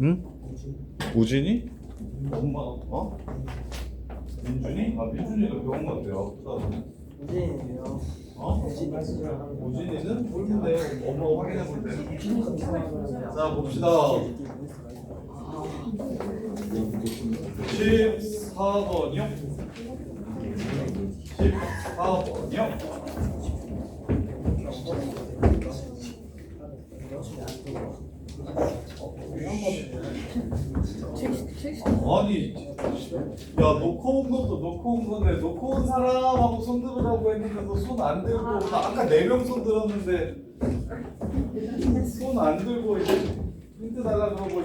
응? 우진이? 엄마 어? 민준이? 아 민준이도 병원 갔대요. 아프다고. 우진이에요. 어? 우진이는 모르는데 엄마가 확인해 볼 때. 자 봅시다. 14번이요? 14번이요? 아니 야 놓고 온 것도 놓고 온 건데 놓고 온 사람하고 손 들으라고 했는데 너 손 안 들고 나 아까 4명 손 들었는데 손 안 들고 이제 힌트 달라 그러고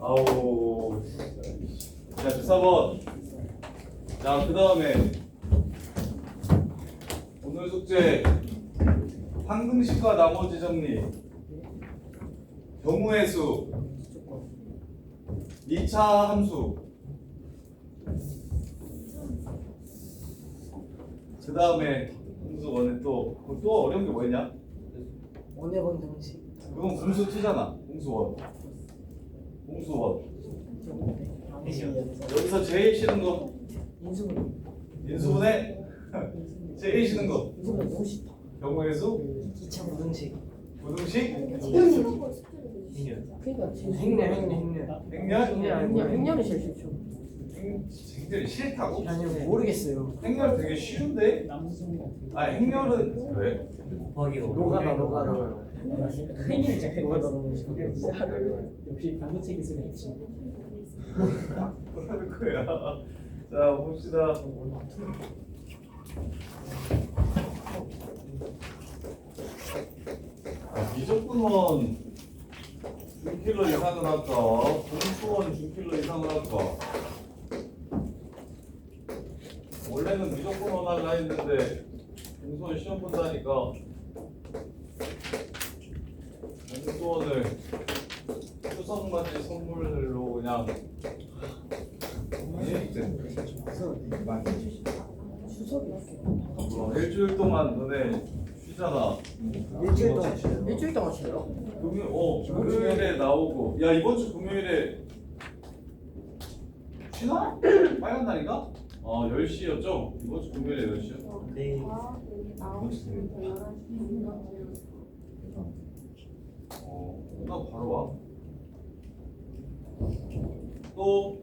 아우 자 14번 자 그 다음에 오늘 숙제 항등식과 나머지 정리 경우의 수 2차 함수 그 다음에 공수 원에 또 어려운 게 뭐였냐? 원의 방정식. 그건 공수 2잖아. 공수 원. 공수 원. 여기서 제일 싫은 거 인수분. 인수분해 제일 싫은 거 인수분 너무 싫다. 경우의 수 2차 부등식. 부등식 행렬 행렬이 제일 싫죠. 행렬이 싫다고? 아니요 모르겠어요. 행렬 되게 쉬운데? 아 행렬은 왜? 노가다. 행위를 시작해 노가다 너무 싫어. 역시 반도체 기술이 있지. 하는 거야. 자 봅시다. 미적분원 중킬로 이상을 할까? 공수원 중킬로 이상을 할까? 원래는 미적분원 하려 했는데 공수원 시험 본다니까 공수원을 추석맞이 선물로 그냥 추석이 일주일 동안 너네 쉬잖아. 일주일 동안 쉬어요? 금요일에 나오고 야 이번 주 금요일에 쉬나? 빨간 날인가? 10시였죠? 이번 주 금요일에 10시요? 네. 끝나고 바로 와. 또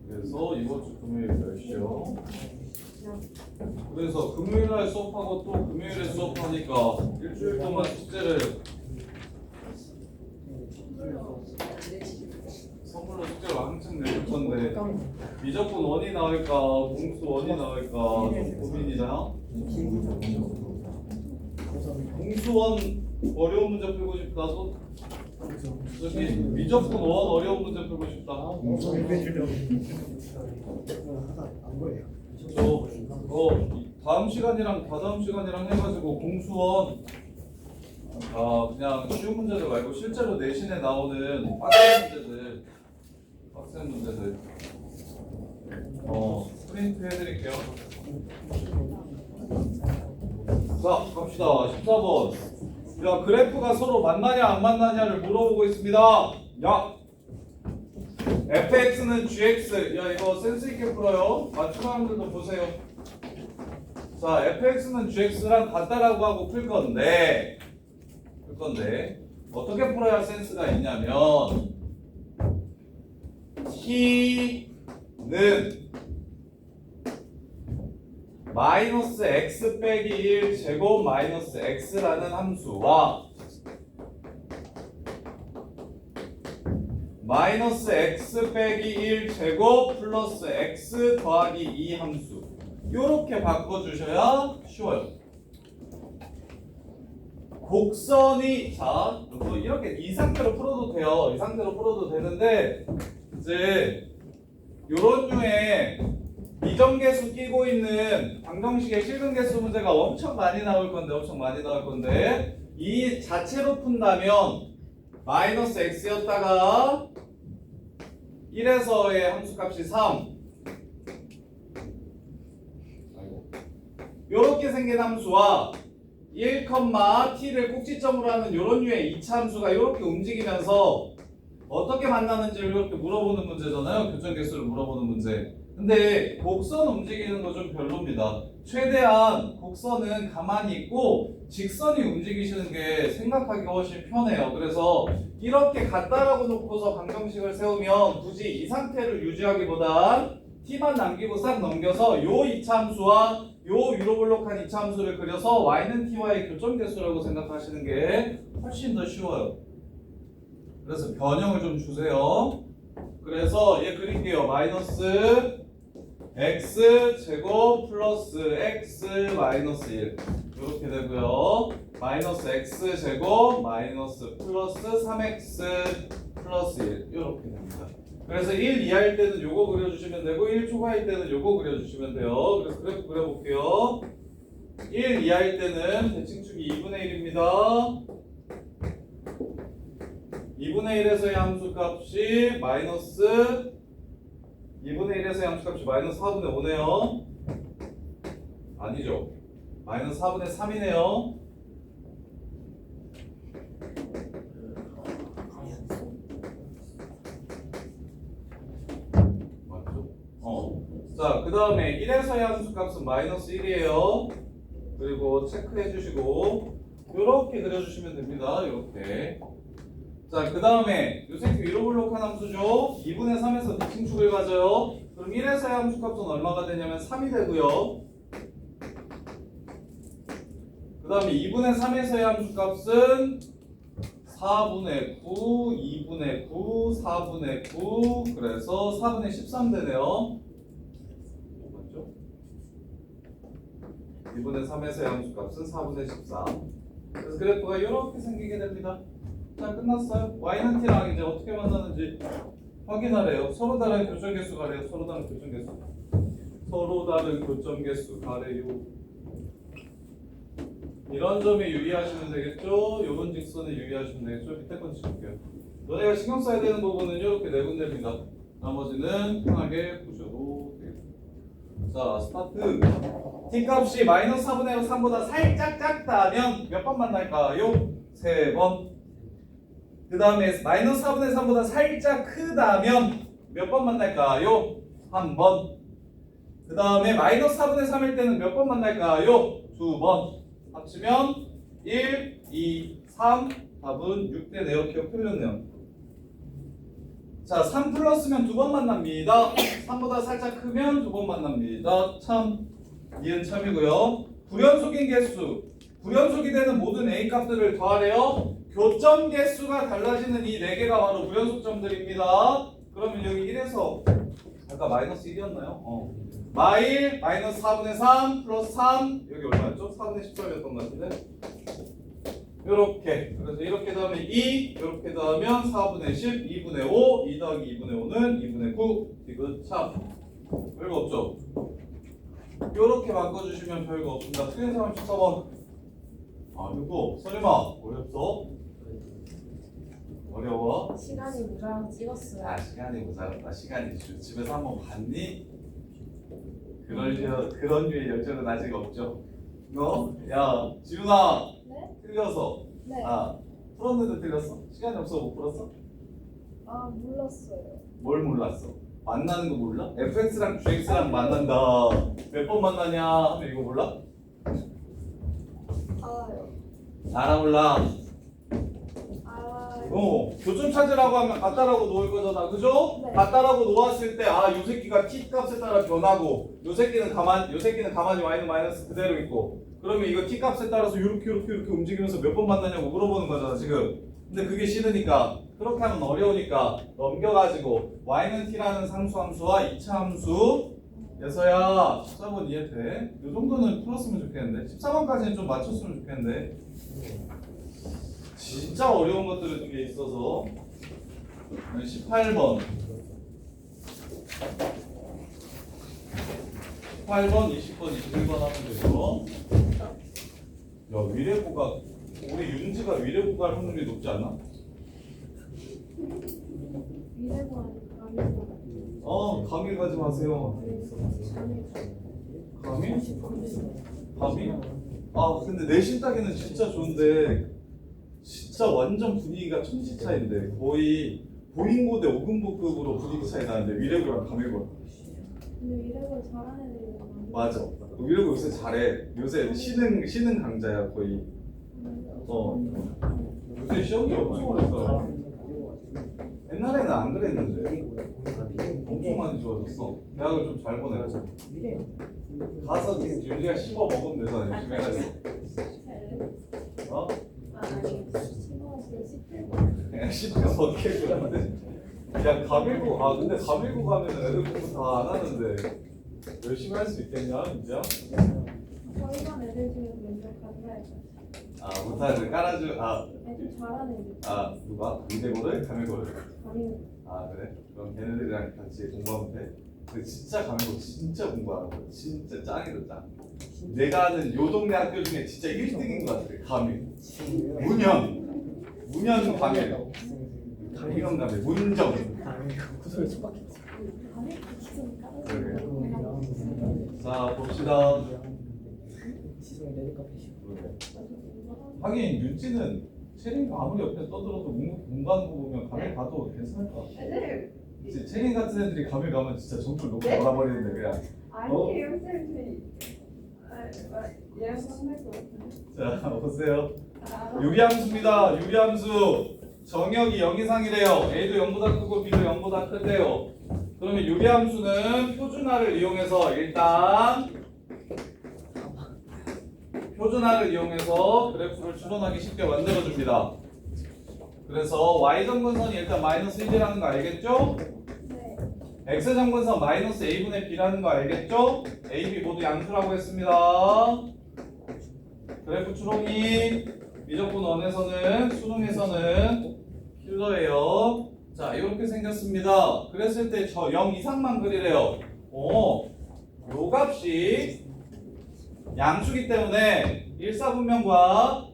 그래서 이번 주 금요일 10시요. 그래서 금요일날 수업하고 또 금요일에 수업하니까 일주일 동안 숙제를 선물로 숙제를 왕창 내줄 건데 미적분 원이 나올까 공수 원이 나올까 좀 고민이잖아. 공수원 어려운 문제 풀고 싶다. 저기 미적분 원 어려운 문제 풀고 싶다. 다음 시간이랑 다다음 시간이랑 해가지고 공수원 그냥 쉬운 문제들 말고 실제로 내신에 나오는 빡센 문제들 프린트 해드릴게요. 자 갑시다. 14번 야 그래프가 서로 만나냐 안 만나냐를 물어보고 있습니다. 야 fx는 gx 야 이거 센스 있게 풀어요. 맞춘 사람들도 보세요. 자 fx는 gx랑 같다라고 하고 풀 건데 어떻게 풀어야 센스가 있냐면 t는 마이너스 x 빼기 1 제곱 마이너스 x라는 함수와 마이너스 x 빼기 1 제곱 플러스 x 더하기 2 함수 요렇게 바꿔주셔야 쉬워요. 곡선이 자 이렇게 이 상태로 풀어도 돼요. 이 상태로 풀어도 되는데 이제 요런 류의 미정계수 끼고 있는 방정식의 실근계수 문제가 엄청 많이 나올 건데 이 자체로 푼다면 마이너스 x였다가 1에서의 함수값이 3 요렇게 생긴 함수와 1,t를 꼭지점으로 하는 이런 류의 이차함수가 이렇게 움직이면서 어떻게 만나는지를 이렇게 물어보는 문제잖아요. 교점 개수를 물어보는 문제. 근데 곡선 움직이는 거 좀 별로입니다. 최대한 곡선은 가만히 있고 직선이 움직이시는 게 생각하기가 훨씬 편해요. 그래서 이렇게 같다라고 놓고서 방정식을 세우면 굳이 이 상태를 유지하기보단 t만 남기고 싹 넘겨서 요 이차함수와 요 유로블록한 이차함수를 그려서 y는 t와의 교점계수라고 생각하시는 게 훨씬 더 쉬워요. 그래서 변형을 좀 주세요. 그래서 얘 그릴게요. 마이너스 x 제곱 플러스 x 마이너스 1 이렇게 되고요. 마이너스 x 제곱 마이너스 플러스 3x 플러스 1 이렇게 됩니다. 그래서 1 이하일 때는 요거 그려주시면 되고 1 초과일 때는 요거 그려주시면 돼요. 그래서 그래프 그려볼게요. 1 이하일 때는 대칭축이 2분의 1입니다. 2분의 1에서의 함수값이 마이너스 2분의 1에서의 함수값이 마이너스 4분의 5네요. 아니죠. 마이너스 4분의 3이네요. 맞죠? 자, 그 다음에 1에서의 함수값은 마이너스 1이에요. 그리고 체크해 주시고 이렇게 그려주시면 됩니다. 이렇게. 자, 그 다음에 요 새끼 위로블록한 함수죠. 2분의 3에서 대칭축을 가져요. 그럼 1에서의 함수값은 얼마가 되냐면 3이 되고요. 그 다음에 2분의 3에서의 함수값은 4분의 9, 2분의 9, 4분의 9 그래서 4분의 13 되네요. 맞죠? 2분의 3에서의 함수값은 4분의 13. 그래서 그래프가 이렇게 생기게 됩니다. 자, 끝났어요. y는 t랑 이제 어떻게 만나는지 확인하래요. 서로 다른 교점 개수 가래요. 서로 다른 교점 개수. 서로 다른 교점 개수 가래요. 이런 점에 유의하시면 되겠죠. 요런 직선에 유의하시면 되겠죠. 밑에 건 찍을게요. 너네가 신경 써야 되는 부분은 이렇게 네 군데입니다. 나머지는 편하게 보셔도 되겠습니다. 자, 스타트. t 값이 마이너스 4분의 3보다 살짝 작다면 몇 번 만날까요? 3번. 그 다음에 마이너스 4분의 3보다 살짝 크다면 몇 번 만날까요? 1번. 그 다음에 마이너스 4분의 3일 때는 몇 번 만날까요? 2번. 합치면 1, 2, 3 답은 6되네요. 기억 틀렸네요. 자, 3 플러스면 2번 만납니다. 3보다 살짝 크면 2번 만납니다. 참, 이은 참이고요. 불연속인 개수. 불연속이 되는 모든 A 값들을 더하래요. 교점 개수가 달라지는 이 4개가 바로 불연속점들입니다. 그러면 여기 1에서 아까 마이너스 1이었나요? 마일 마이너스 4분의 3 플러스 3 여기 얼마였죠? 4분의 13이었던 것 같은데 요렇게 그래서 이렇게 더하면 2 이렇게 더하면 4분의 10 2분의 5 2 더하기 2분의 5는 2분의 9 이거 참 별거 없죠? 요렇게 바꿔주시면 별거 없습니다. 틀린 사람 14번 아 이거 설마 어렵어? 어려워? 시간이 모자라서 찍었어요. 아 시간이 모자랐다. 시간이 집에서 한번 봤니? 그런 류의 열정은 아직 없죠. 너? 야 지훈아 네? 틀려서 네. 아 풀었는데 틀렸어? 시간이 없어 못 풀었어? 아 몰랐어요. 뭘 몰랐어? 만나는 거 몰라? fx랑 gx랑 만난다. 몇 번 만나냐 하면 이거 몰라? 알아요. 알아 몰라? 알아요. 교점 찾으라고 하면 같다라고 놓을 거잖아, 그죠? 네. 같다라고 놓았을 때, 아, 요 새끼가 t 값에 따라 변하고, 요 새끼는 가만히 y는 마이너스 그대로 있고, 그러면 이거 t 값에 따라서 이렇게 움직이면서 몇 번 만나냐고 물어보는 거잖아, 지금. 근데 그게 싫으니까, 그렇게 하면 어려우니까 넘겨가지고 y는 t라는 상수함수와 2차 함수에서야 14번 이해돼? 요 정도는 풀었으면 좋겠는데, 14번까지는 좀 맞췄으면 좋겠는데. 진짜 어려운 것들이 두 개 있어서 18번 20번, 21번 하면 되죠. 야 위례고가 우리 윤지가 위례고 갈 확률이 높지 않나? 미래관 감히 가지 마세요. 감히? 감히? 아 근데 내신 따기는 진짜 좋은데 진짜 완전 분위기가 천지 차인데 거의 보잉고 대 오금보급으로 분위기 차이 나는데 위력이랑 감일고. 근데 이래서 잘하는 애들이 많아. 맞아. 위력이 요새 잘해. 요새 쉬는 강자야 거의. 요새 시험이 엄청 어렵다. 옛날에는 안 그랬는데 엄청 많이 좋아졌어. 대학을 좀 잘 보내고 가서 윤지가 씹어 먹으면 되잖아. 열심히 해가지고. 어? 아니, 심어서 씹힐 그냥 씹혀 어떻게 그러는데. 야 가밀고 근데 가밀고 가면 애들 공부 다 안 하는데 열심히 할 수 있겠냐 진짜? 저희 반 애들 중에서 면접 간다 했어. 못하는 애들 깔아줘. 애들 잘하는 애들. 누가? 위대고를? 가밀고를? 아니, 그래? 그럼 걔네들이랑 같이 공부하면 돼? 근데 진짜 가밀고 진짜 공부하는 거야. 진짜 짱이다 짱. 내가 아는 요 동네 학교 중에 진짜 1등인 것 같아. 가밀. 문현 가밀. 이건 가밀. 문정. 구소리 촉박했지. 아니, 기존 그러게. 까다로운 자 봅시다. 지성이 레드카펫이. 하긴 윤지는 체린가 아무리 옆에 떠들어도 공부하는 거 보면 가밀 가도 괜찮을 것 같아. 애들 이제 체린 같은 애들이 가밀 가면 진짜 정글 놓고 놀아버리는데 그냥. 아니에요, 쌤이. 얘랑 상할 것 같은데. 자 보세요. 유리함수입니다. 유리함수. 정역이 0 이상이래요. A도 0보다 크고 B도 0보다 큰데요. 그러면 유리함수는 표준화를 이용해서 일단 표준화를 이용해서 그래프를 추론하기 쉽게 만들어줍니다. 그래서 Y정근선이 일단 마이너스 1이라는 거 알겠죠? 네. X정근선 마이너스 A분의 B라는 거 알겠죠? A, B 모두 양수라고 했습니다. 그래프 추론이 미적분 원에서는 수능에서는 필러예요. 자 이렇게 생겼습니다. 그랬을 때 저 0 이상만 그리래요. 요 값이 양수기 때문에 1, 4분면과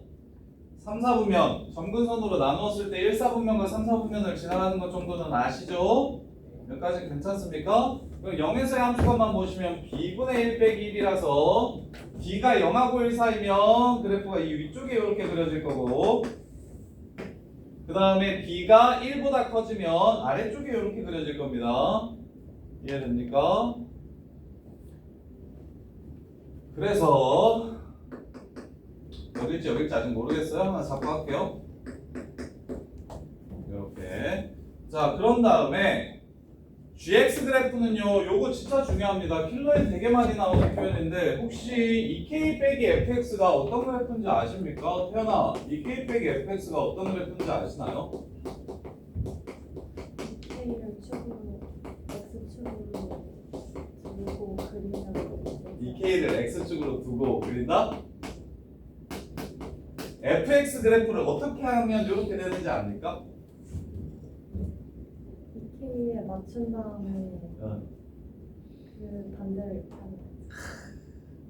3, 4분면 점근선으로 나누었을 때 1, 4분면과 3, 4분면을 지나가는 것 정도는 아시죠? 여기까지 괜찮습니까? 그럼 0에서의 함수값만 보시면 b분의 1 빼기 1이라서 b가 0하고 1 사이면 그래프가 이 위쪽에 이렇게 그려질 거고 그 다음에 b가 1보다 커지면 아래쪽에 이렇게 그려질 겁니다. 이해됩니까? 그래서 여길지 아직 모르겠어요. 하나 잡고 할게요. 이렇게. 자 그런 다음에 GX 그래프는요, 요거 진짜 중요합니다. 킬러에 되게 많이 나오는 표현인데 혹시 EK 빼기 FX가 어떤 그래프인지 아십니까? 태연아, EK 빼기 FX가 어떤 그래프인지 아시나요? K를 축으로 X축으로 두고 그린다고. EK를 X축으로 두고 그린다? FX 그래프를 어떻게 하면 이렇게 되는지 압니까? K에 맞춘 다음에 어, 그 반대를 하는.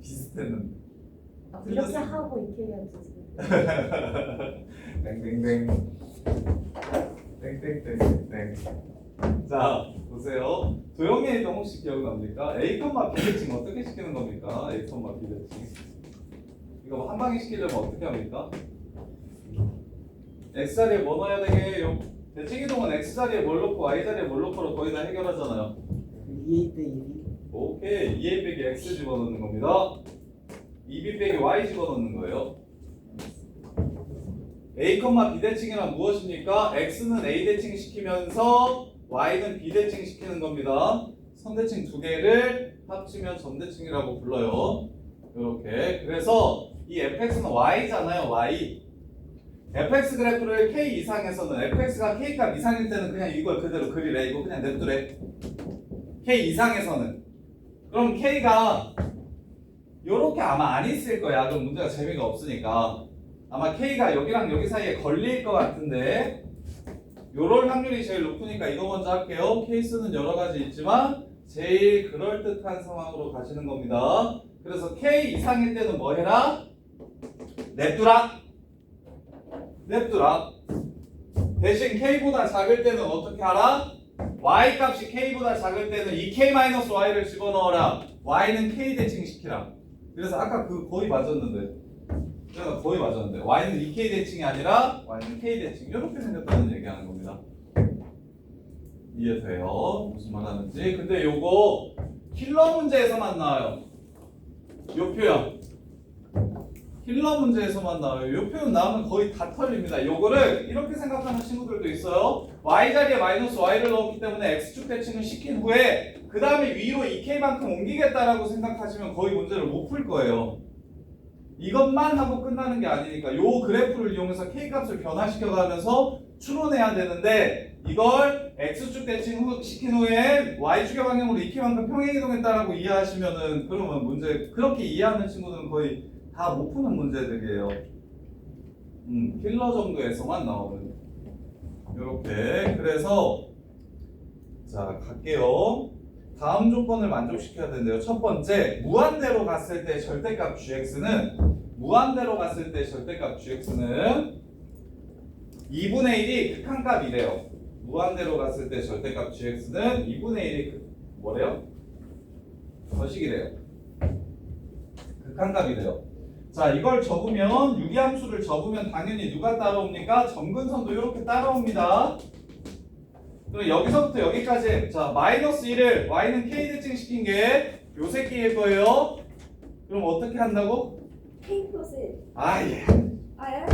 비슷했는데. 이렇게 하고 K가 되지. 땡땡땡 땡땡땡땡. 자 보세요. 도형의 이동 혹시 기억납니까? A, B 대칭 어떻게 시키는 겁니까? A, B 대칭. 이거 한 방에 시키려면 어떻게 합니까? X 자리에 뭐 넣어야 되게요? 대칭 이동은 X 자리에 뭘 넣고 Y 자리에 뭘 넣고로 거의 다 해결하잖아요. 2A 빼기 2. 오케이. 2A 빼기 X 집어넣는 겁니다. 2B 빼기 Y 집어넣는 거예요. A, B 대칭이란 무엇입니까? X는 A 대칭 시키면서 Y는 B 대칭 시키는 겁니다. 선대칭 두 개를 합치면 점대칭이라고 불러요. 이렇게. 그래서 이 fx는 y잖아요. y. fx 그래프를 k 이상에서는 fx가 k 값 이상일 때는 그냥 이걸 그대로 그리래. 이거 그냥 냅두래. k 이상에서는. 그럼 k가 요렇게 아마 안 있을 거야. 그럼 문제가 재미가 없으니까. 아마 k가 여기랑 여기 사이에 걸릴 것 같은데 요럴 확률이 제일 높으니까 이거 먼저 할게요. 케이스는 여러 가지 있지만 제일 그럴듯한 상황으로 가시는 겁니다. 그래서 k 이상일 때는 뭐 해라? 냅두라. 냅두라. 대신 k보다 작을 때는 어떻게 하라? y 값이 k보다 작을 때는 2k-y를 집어넣어라. y는 k 대칭 시키라. 그래서 아까 그 거의 맞았는데 그래서 거의 맞았는데 y는 2k 대칭이 아니라 y는 k 대칭 이렇게 생겼다는 얘기하는 겁니다. 이해돼요? 무슨 말 하는지. 근데 요거 킬러 문제에서만 나와요. 요 표현 킬러 문제에서만 나와요. 요 표현 나오면 거의 다 털립니다. 요거를 이렇게 생각하는 친구들도 있어요. y 자리에 마이너스 y를 넣었기 때문에 x축 대칭을 시킨 후에 그 다음에 위로 2k만큼 옮기겠다라고 생각하시면 거의 문제를 못 풀 거예요. 이것만 하고 끝나는 게 아니니까 요 그래프를 이용해서 k값을 변화시켜가면서 추론해야 되는데 이걸 x축 대칭 시킨 후에 y축의 방향으로 2k만큼 평행이동했다라고 이해하시면은 그러면 문제 그렇게 이해하는 친구들은 거의 다 못 푸는 문제들이에요. 킬러 정도에서만 나오는 요렇게. 그래서 자 갈게요. 다음 조건을 만족시켜야 되는데요. 첫 번째, 무한대로 갔을 때 절대값 gx는 2분의 1이 극한값이래요. 무한대로 갔을 때 절대값 gx는 2분의 1이 뭐래요? 거식이래요. 극한값이래요. 자, 이걸 접으면 유리함수를 접으면 당연히 누가 따라옵니까? 점근선도 이렇게 따라옵니다. 그럼 여기서부터 여기까지 자 마이너스 1을 y는 k 대칭 시킨 게 요 새끼일 거예요. 그럼 어떻게 한다고? K 플러스 1. 예. 아야?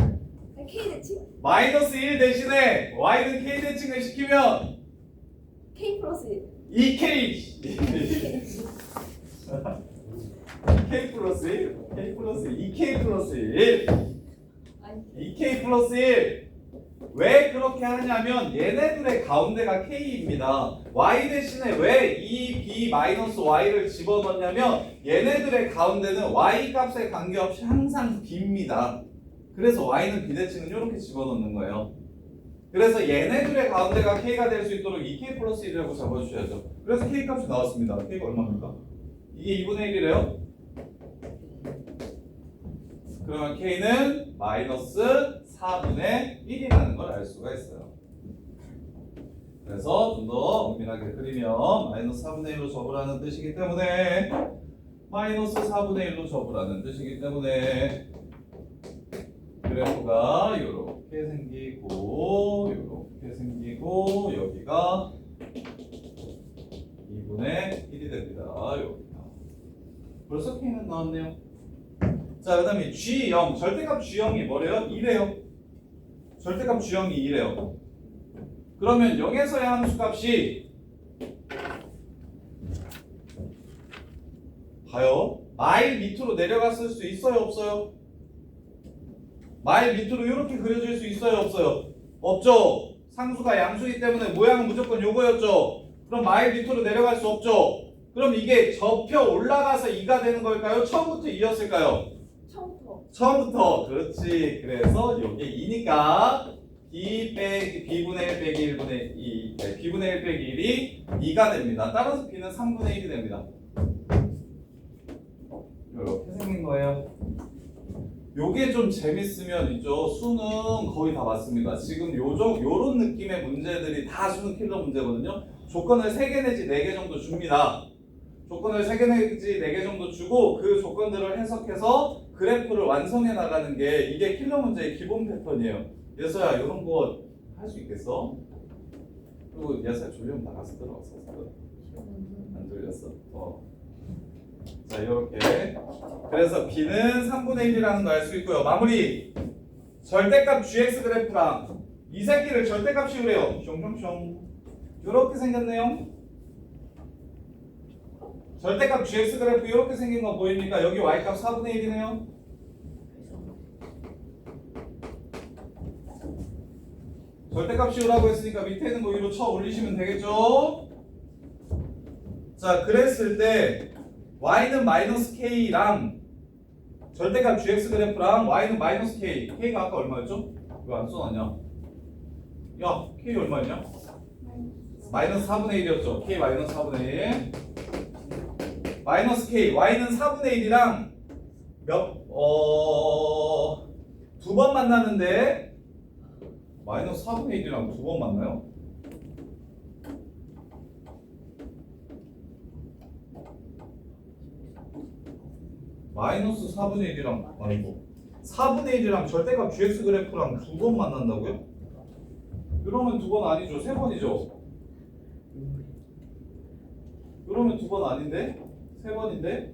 K 대칭? 마이너스 1 대신에 y는 k 대칭을 시키면 K 플러스 1. 2k k 플러스 1 k 플러스 2k 플러스 1 아니. 2k 플러스 1 왜 그렇게 하냐면 얘네들의 가운데가 k입니다. y 대신에 왜 이 b 마이너스 y를 집어넣냐면 얘네들의 가운데는 y 값에 관계없이 항상 b입니다. 그래서 y는 비대칭은 이렇게 집어넣는 거예요. 그래서 얘네들의 가운데가 k가 될 수 있도록 2k 플러스 1이라고 잡아주셔야죠. 그래서 k 값이 나왔습니다. k가 얼마입니까? 이게 2분의 1이래요. 그러면 k는 마이너스 4분의 1이라는 걸 알 수가 있어요. 그래서 좀 더 엄밀하게 그리면 마이너스 4분의 1로 접으라는 뜻이기 때문에 마이너스 4분의 1로 접으라는 뜻이기 때문에 그래프가 이렇게 생기고 이렇게 생기고 여기가 2분의 1이 됩니다. 여기가 벌써 k는 나왔네요. 자, 그 다음에 G0 절대값 G0이 뭐래요? 2래요. 절대값 G0이 2래요. 그러면 0에서의 함수값이 봐요. 마일 밑으로 내려갔을 수 있어요? 없어요? 마일 밑으로 이렇게 그려질 수 있어요? 없어요? 없죠. 상수가 양수이기 때문에 모양은 무조건 요거였죠. 그럼 마일 밑으로 내려갈 수 없죠. 그럼 이게 접혀 올라가서 2가 되는 걸까요? 처음부터 2였을까요? 처음부터. 그렇지. 그래서 이게 2니까 b분의 1 빼기 1분의 2 b분의 1 빼기 1이 2가 됩니다. 따라서 b는 3분의 1이 됩니다. 이렇게 생긴 거예요. 요게 좀 재밌으면 있죠. 수능 거의 다 맞습니다. 지금 요런 느낌의 문제들이 다 수능 킬러 문제거든요. 조건을 3개 내지 4개 정도 줍니다. 조건을 3개 내지 4개 정도 주고 그 조건들을 해석해서 그래프를 완성해 나가는 게 이게 킬러 문제의 기본 패턴이에요. 예서야 이런 거 할 수 있겠어? 그리고 예서야 졸리면 나가서 들어왔어. 안 졸렸어? 자 이렇게 그래서 b는 3분의 1이라는 거 알 수 있고요. 마무리 절대값 gx 그래프랑 이 새끼를 절대값 씌우래요. 숑숑숑 이렇게 생겼네요. 절대값 gx 그래프 이렇게 생긴 거 보입니까? 여기 y값 4분의 1이네요. 절대값 씌우라고 했으니까 밑에 있는 거 위로 쳐 올리시면 되겠죠? 자 그랬을 때 y는 마이너스 k랑 절대값 gx 그래프랑 y는 마이너스 k k가 아까 얼마였죠? 왜 안 써놨냐? 야 k 얼마였냐? 마이너스 4분의 1이었죠. k 마이너스 4분의 1 마이너스 k y는 4분의 1이랑 두 번 만나는데 마이너스 4분의 1이랑 두 번 만나요? 마이너스 4분의 1이랑 아니고 4분의 1이랑 절대값 gx 그래프랑 두 번 만난다고요? 이러면 두 번 아니죠? 세 번이죠? 이러면 두 번 아닌데? 세 번인데?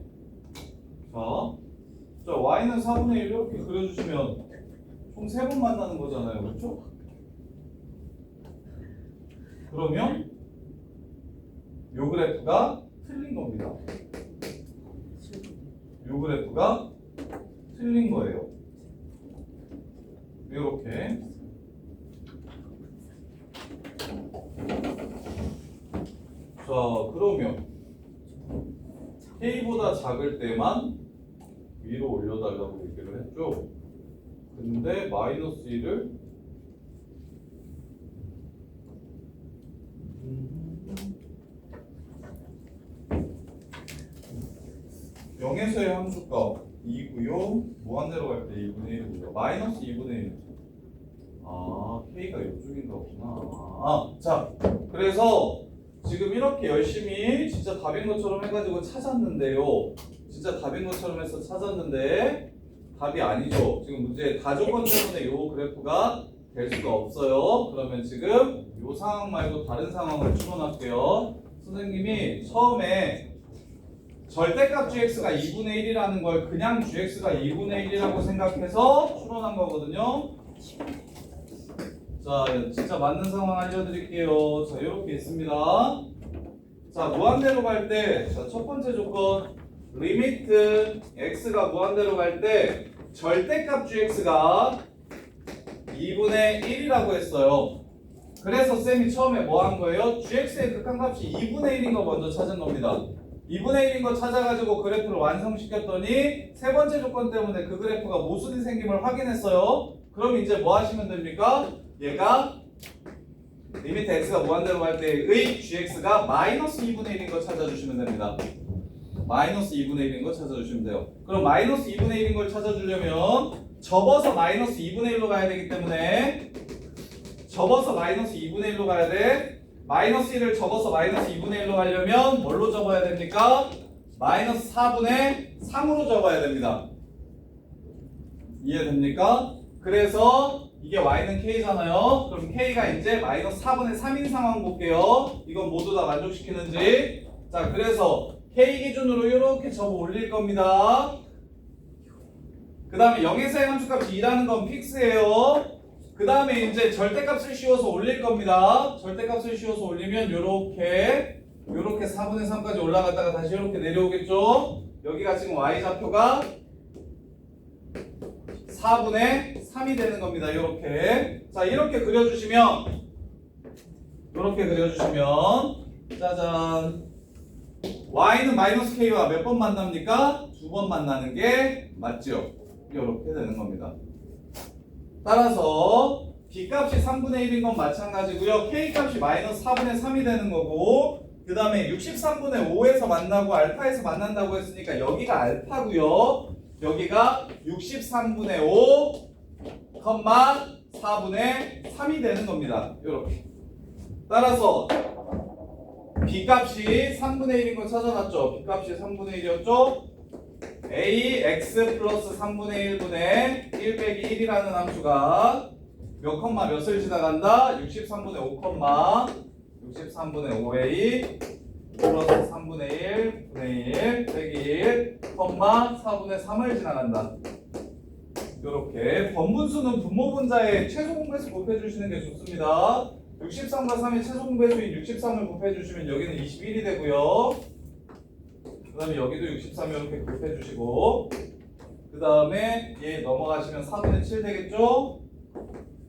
자, y는 4분의 1 이렇게 그려주시면 총 세 번 만나는 거잖아요. 그렇죠? 그러면 요 그래프가 틀린 겁니다. 요 그래프가 틀린 거예요. 이렇게. 자, 그러면 K보다 작을 때만 위로 올려달라고 얘기를 했죠. 근데 마이너스 1을 영에서의 함수값 2고요. 무한대로 갈 때 2분의 1이고요. 마이너스 2분의 1. 아, K가 이쪽인가 보구나. 자, 그래서 지금 이렇게 열심히 진짜 답인 것처럼 해가지고 찾았는데요. 진짜 답인 것처럼 해서 찾았는데 답이 아니죠. 지금 문제 다조건 때문에 요 그래프가 될 수가 없어요. 그러면 지금 요 상황 말고 다른 상황을 추론할게요. 선생님이 처음에 절대값 gx가 2분의 1이라는 걸 그냥 gx가 2분의 1이라고 생각해서 추론한 거거든요. 자, 진짜 맞는 상황 알려드릴게요. 자, 이렇게 있습니다. 자, 무한대로 갈 때, 자, 첫 번째 조건, 리미트 x가 무한대로 갈 때 절대값 gx가 2분의 1이라고 했어요. 그래서 쌤이 처음에 뭐 한 거예요? gx의 극한값이 2분의 1인 거 먼저 찾은 겁니다. 2분의 1인 거 찾아가지고 그래프를 완성시켰더니 세 번째 조건 때문에 그 그래프가 모순이 생김을 확인했어요. 그럼 이제 뭐 하시면 됩니까? 얘가 리미트 x가 무한대로 갈 때의 gx가 마이너스 2분의 1인 거 찾아주시면 됩니다. 마이너스 2분의 1인 거 찾아주시면 돼요. 그럼 마이너스 2분의 1인 걸 찾아주려면 접어서 마이너스 2분의 1로 가야 되기 때문에 접어서 마이너스 2분의 1로 가야 돼. 마이너스 1을 접어서 마이너스 2분의 1로 가려면 뭘로 접어야 됩니까? 마이너스 4분의 3으로 접어야 됩니다. 이해됩니까? 그래서 이게 y는 k잖아요. 그럼 k가 이제 마이너스 4분의 3인 상황 볼게요. 이건 모두 다 만족시키는지. 자, 그래서 k 기준으로 이렇게 접어 올릴 겁니다. 그 다음에 0에서의 함수값이 2라는 건 픽스예요. 그 다음에 이제 절대값을 씌워서 올릴 겁니다. 절대값을 씌워서 올리면 요렇게 4분의 3까지 올라갔다가 다시 이렇게 내려오겠죠. 여기가 지금 y좌표가 4분의 3이 되는 겁니다. 이렇게. 자, 이렇게 그려주시면 짜잔, y는 마이너스 k와 몇 번 만납니까? 두 번 만나는 게 맞죠. 이렇게 되는 겁니다. 따라서 b값이 3분의 1인 건 마찬가지고요. k값이 마이너스 4분의 3이 되는 거고, 그 다음에 63분의 5에서 만나고 알파에서 만난다고 했으니까 여기가 알파고요. 여기가 63분의 5, 4분의 3이 되는 겁니다. 이렇게. 따라서 b값이 3분의 1인 거 찾아놨죠. b값이 3분의 1이었죠. ax 플러스 3분의 1분의 1 빼기 1이라는 함수가 몇 컴마 몇을 지나간다? 63분의 5 컴마 63분의 5a 플러스 3분의 1 분의 1 빼기 1 컴마 4분의 3을 지나간다. 이렇게 번분수는 분모분자의 최소 공배수 곱해주시는 게 좋습니다. 63과 3의 최소 공배수인 63을 곱해주시면 여기는 21이 되고요. 그 다음에 여기도 63 이렇게 곱해주시고, 그 다음에 얘 넘어가시면 4분의 7 되겠죠?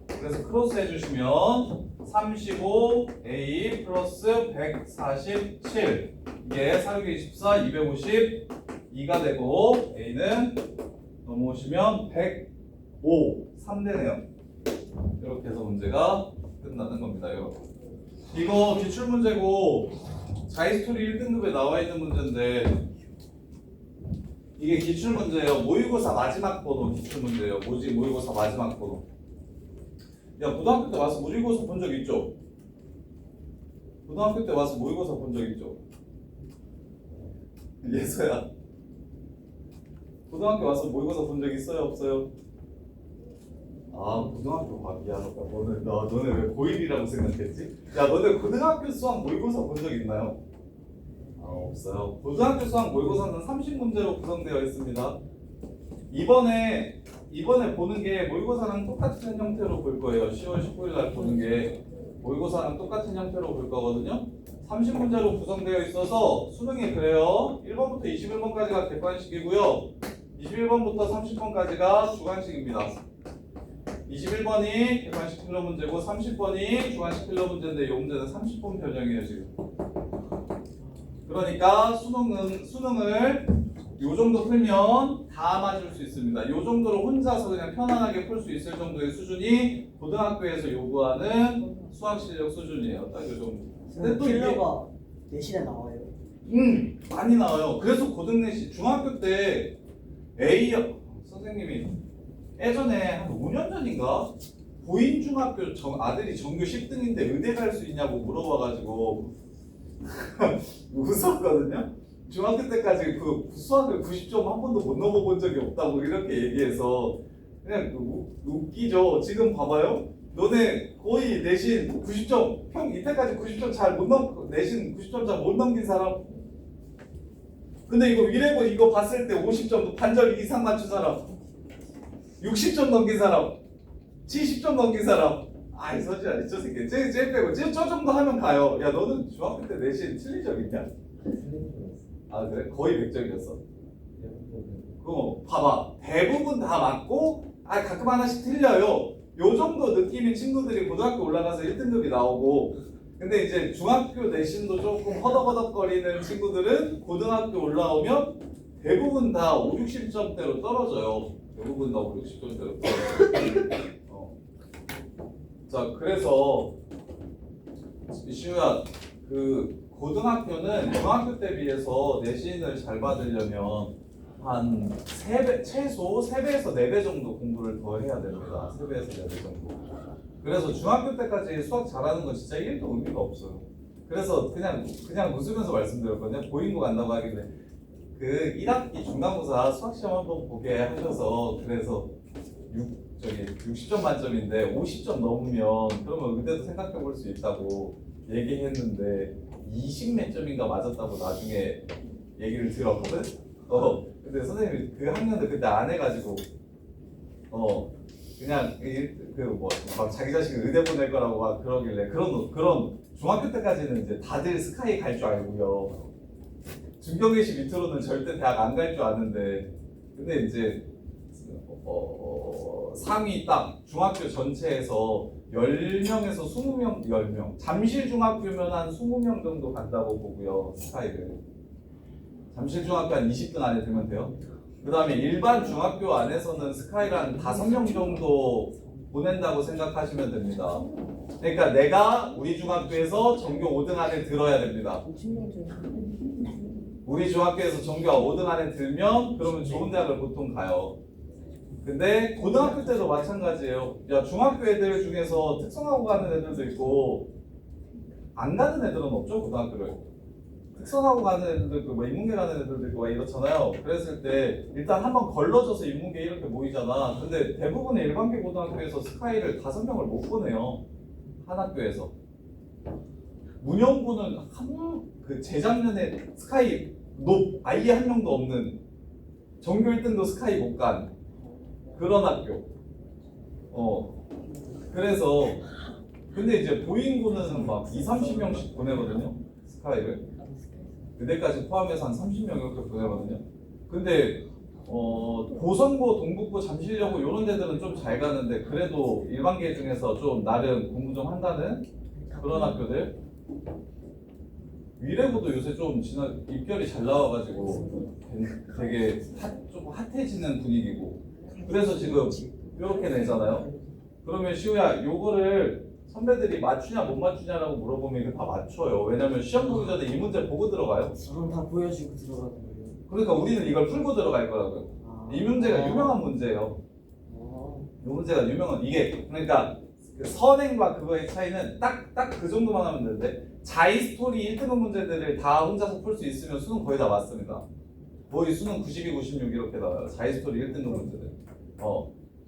그래서 크로스 해주시면 35a 플러스 147, 이게 4, 6, 24, 252가 되고, a는 넘어오시면 105, 3되네요. 이렇게 해서 문제가 끝나는 겁니다. 이렇게. 이거 기출문제고 자이스토리 1등급에 나와 있는 문제인데, 이게 기출문제예요. 모의고사 마지막 번호 기출문제예요. 모의고사 마지막 번호. 야, 고등학교 때 와서 모의고사 본 적 있죠? 고등학교 때 와서 모의고사 본 적 있죠? 예서야, 고등학교 와서 모의고사 본 적 있어요? 없어요? 아 고등학교 밥이야. 너네 왜 고1이라고 생각했지? 야 너네 고등학교 수학 모의고사 본 적 있나요? 아 없어요. 고등학교 수학 모의고사는 30문제로 구성되어 있습니다. 이번에 보는 게 모의고사랑 똑같은 형태로 볼 거예요. 10월 19일 날 보는 게 모의고사랑 똑같은 형태로 볼 거거든요. 30문제로 구성되어 있어서 수능이 그래요. 1번부터 21번까지가 객관식이고요. 21번부터 30번까지가 주관식입니다. 21번이 객관식 필러 문제고 30번이 주관식 필러 문제인데 이 문제는 30번 변형이에요 지금. 그러니까 수능을 요 정도 풀면 다 맞을 수 있습니다. 요 정도로 혼자서 그냥 편안하게 풀 수 있을 정도의 수준이 고등학교에서 요구하는 수학 실력 수준이에요. 딱 요 정도. 근데 또 이게 킬러가 내신에 나와요. 많이 나와요. 그래서 고등내시 중학교 때 A 선생님이 예전에 한 5년 전인가 보인중학교 아들이 전교 10등인데 의대 갈 수 있냐고 물어봐가지고 웃었거든요. 중학교 때까지 그 수학을 90점 한 번도 못 넘어본 적이 없다고 이렇게 얘기해서 그냥 웃기죠. 지금 봐봐요. 너네 거의 내신 90점 이때까지 90점 잘 못 내신 90점 잘 못 넘긴 사람. 근데 이거 위례고 이거 봤을 때 50점도 반절 이상 맞춘 사람, 60점 넘긴 사람, 70점 넘긴 사람. 아이 서지야 저 새끼 쟤 빼고 저 정도 하면 가요. 야 너는 중학교 때 내신 틀린 적 있냐? 아 그래? 거의 100점이었어. 그거 봐봐. 대부분 다 맞고 가끔 하나씩 틀려요. 요 정도 느낌인 친구들이 고등학교 올라가서 1등급이 나오고, 근데 이제 중학교 내신도 조금 허덕허덕거리는 친구들은 고등학교 올라오면 대부분 다 5, 60점대로 떨어져요. 대부분 다 5, 60점대로 떨어져요. 자, 그래서 시우야, 그 고등학교는 중학교 때 비해서 내신을 잘 받으려면 한 3배, 최소 3배에서 4배 정도 공부를 더 해야 됩니다. 3배에서 4배 정도. 그래서 중학교 때까지 수학 잘하는 건 진짜 1도 의미가 없어요. 그래서 그냥 웃으면서 말씀드렸거든요. 보인고 간다고 하길래 그 1학기 중간고사 수학시험 한번 보게 하셔서 그래서 60점 만점인데 50점 넘으면 그러면 의대도 생각해 볼 수 있다고 얘기했는데 20몇 점인가 맞았다고 나중에 얘기를 들었거든? 근데 선생님이 그 학년을 그때 안 해가지고 그냥 막 자기 자식을 의대 보낼 거라고 막 그러길래 그런 중학교 때까지는 이제 다들 스카이 갈 줄 알고요. 중경외시 밑으로는 절대 대학 안 갈 줄 아는데, 근데 이제 상위 딱 중학교 전체에서 10명에서 20명, 10명. 잠실 중학교면 한 20명 정도 간다고 보고요, 스카이를. 잠실 중학교 한 20등 안에 들면 돼요. 그 다음에 일반 중학교 안에서는 스카이를 한 5명 정도 보낸다고 생각하시면 됩니다. 그러니까 내가 우리 중학교에서 전교 5등 안에 들어야 됩니다. 우리 중학교에서 전교 5등 안에 들면 그러면 좋은 대학을 보통 가요. 근데 고등학교 때도 마찬가지예요. 야, 중학교 애들 중에서 특성화고 가는 애들도 있고 안 가는 애들은 없죠, 고등학교를. 특성화고 가는 애들도 있고 뭐 인문계 가는 애들도 있고 막 이렇잖아요. 그랬을 때 일단 한번 걸러져서 인문계 이렇게 모이잖아. 근데 대부분의 일반계 고등학교에서 스카이를 5명을 못 보내요. 한 학교에서. 문영고는 그 재작년에 스카이 아예 한 명도 없는, 전교 1등도 스카이 못 간 그런 학교. 그래서 근데 이제 보인고는 막 20, 30명씩 보내거든요, 스카이를. 그때까지 포함해서 한 30명 이렇게 보내거든요. 근데 고성고, 동북고, 잠실여고 이런 데들은 좀 잘 가는데 그래도 일반계 중에서 좀 나름 공부 좀 한다는 그런 학교들. 위례고도 요새 좀 입결이 잘 나와가지고 되게 좀 핫해지는 분위기고. 그래서 지금 이렇게 내잖아요. 그러면 시우야, 요거를 선배들이 맞추냐 못 맞추냐라고 물어보면 이거 다 맞춰요. 왜냐면 시험 보기 전에 이 문제 보고 들어가요. 저는 다 보여주고 들어가는 거예요. 그러니까 우리는 이걸 풀고 들어갈 거라고요. 이 문제가 유명한 문제예요. 이 문제가 유명한, 이게 그러니까 그 선행과 그거의 차이는 딱 그 정도만 하면 되는데, 자이스토리 1등급 문제들을 다 혼자서 풀 수 있으면 수능 거의 다 맞습니다. 거의 수능 92, 96 이렇게 나와요. 자이스토리 1등급 문제들.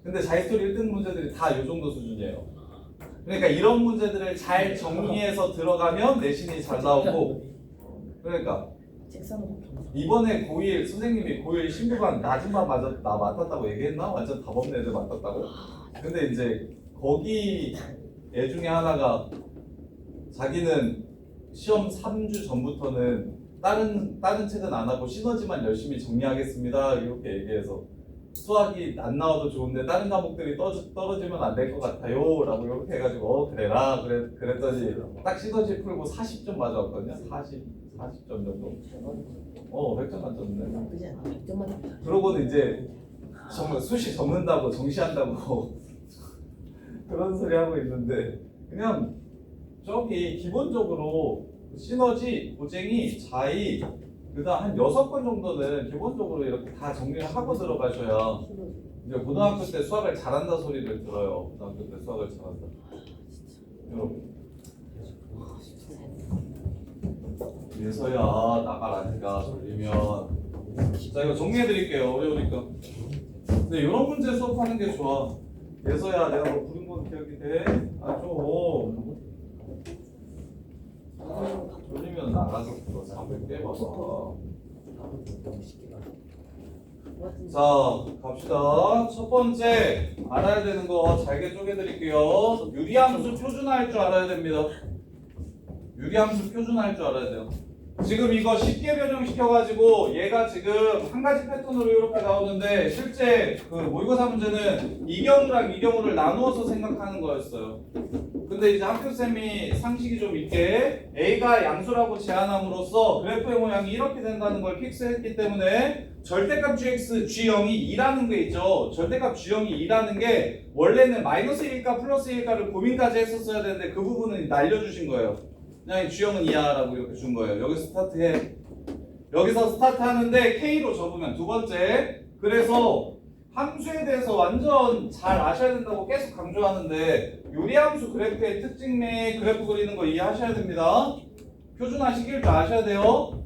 근데 자기스토리 1등 문제들이 다 이 정도 수준이에요. 그러니까 이런 문제들을 잘 정리해서 들어가면 내신이 잘 나오고, 그러니까 책상은 이번에 고1 선생님이 고1 신부반 낮은 반 나 맡았다고 얘기했나? 완전 답 없는 애들 맡았다고? 근데 이제 거기 애 중에 하나가 자기는 시험 3주 전부터는 다른 책은 안 하고 시너지만 열심히 정리하겠습니다 이렇게 얘기해서 수학이 안 나와도 좋은데 다른 과목들이 떨어지면 안 될 것 같아요 라고 이렇게 해가지고 그래라 그랬더니 딱 시너지 풀고 40점 맞았거든요. 40점 정도. 100점 맞췄는데. 나쁘지 않아. 100점만. 그러고는 이제 정말 수시 접는다고 정시한다고 그런 소리 하고 있는데, 그냥 저기 기본적으로 시너지, 고쟁이, 자의, 그다음 한 6건 정도는 기본적으로 이렇게 다 정리를 하고 들어가셔야 이제 고등학교 때 수학을 잘한다 소리를 들어요. 고등학교 때 수학을 잘한다. 여러분. 그래서야 나가라니까 돌리면. 자, 이거 정리해 드릴게요. 어려우니까. 근데 이런 문제 수업하는 게 좋아. 그래서야 내가 뭐 부른 건 기억이 돼. 돌리면 나가서 그거 400개 봐봐. 자, 갑시다. 첫 번째 알아야 되는 거 잘게 쪼개드릴게요. 유리함수 표준화할 줄 알아야 됩니다. 유리함수 표준화할 줄 알아야 돼요. 지금 이거 쉽게 변형시켜가지고 얘가 지금 한 가지 패턴으로 이렇게 나오는데 실제 그 모의고사 문제는 이 경우랑 이 경우를 나누어서 생각하는 거였어요. 근데 이제 학교쌤이 상식이 좀 있게 A가 양수라고 제안함으로써 그래프의 모양이 이렇게 된다는 걸 픽스했기 때문에 절대값 gx, g0이 2라는 게 있죠. 절대값 g0이 2라는 게 원래는 마이너스 1일까 플러스 1일까를 고민까지 했었어야 되는데 그 부분은 날려주신 거예요. 그냥 G형은 2야라고 이렇게 준 거예요. 여기서 스타트해. 여기서 스타트하는데 K로 접으면 두 번째. 그래서 함수에 대해서 완전 잘 아셔야 된다고 계속 강조하는데 유리함수 그래프의 특징 및 그래프 그리는 거 이해하셔야 됩니다. 표준화 시킬 줄 아셔야 돼요.